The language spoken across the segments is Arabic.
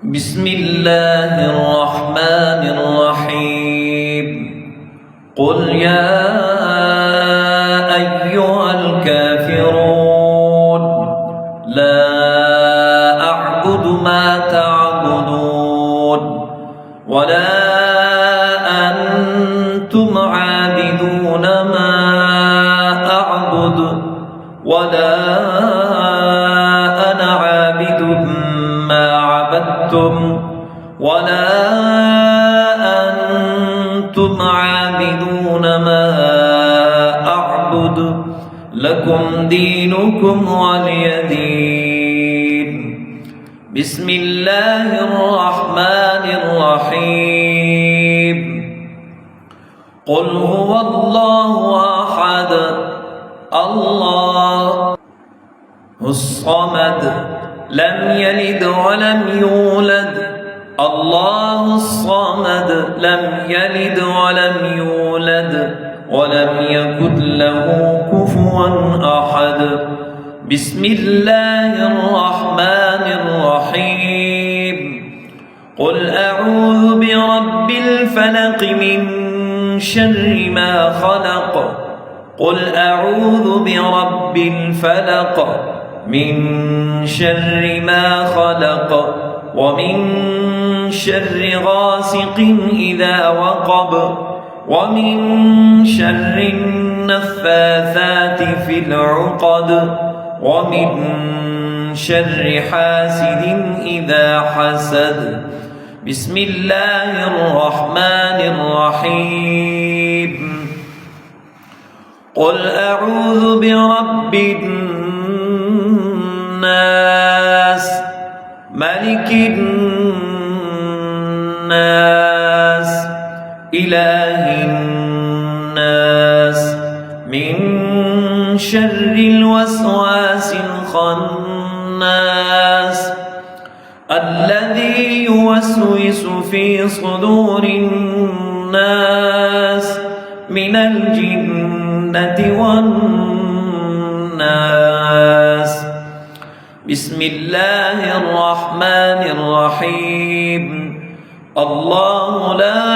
بسم الله الرحمن الرحيم. قل يا أيها الكافرون لا أعبد ما تعبدون ولا أنتم عابدون ما أعبد ولا أنا عابد ما عبدتم ولا أنتم عابدون ما أعبد لكم دينكم ولي دين. بسم الله الرحمن الرحيم. قل هو الله أحد الله الصمد لم يلد ولم يولد الله الصمد لم يلد ولم يولد ولم يكن له كفوا أحد. بسم الله الرحمن الرحيم. قل أعوذ برب الفلق من شر ما خلق. قل أعوذ برب الفلق من شر ما خلق ومن شر غاسق إذا وقب ومن شر النفاثات في العقد ومن شر حاسد إذا حسد. بسم الله الرحمن الرحيم. قل أعوذ برب الناس ملك الناس إله الناس من شر الوسواس الخناس الذي يوسوس في صدور الناس من الجنة والناس. بسم الله الرحمن الرحيم. الله لا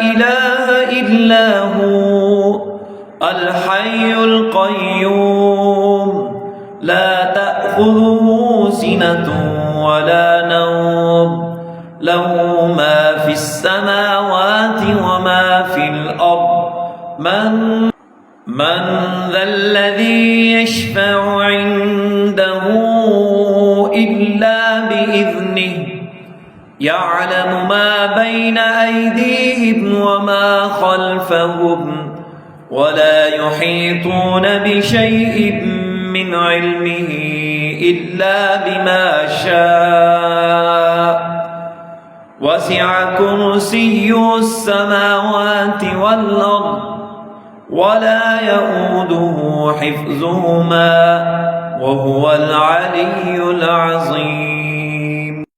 إله إلا هو الحي القيوم لا تأخذه سنة ولا نوم له ما في السماوات وما في الأرض من ذا الذي يشفع عنده إلا بإذنه يعلم ما بين أيديهم وما خلفهم ولا يحيطون بشيء من علمه إلا بما شاء وسع كرسيه السماوات والأرض ولا يؤوده حفظهما وهو العلي العظيم.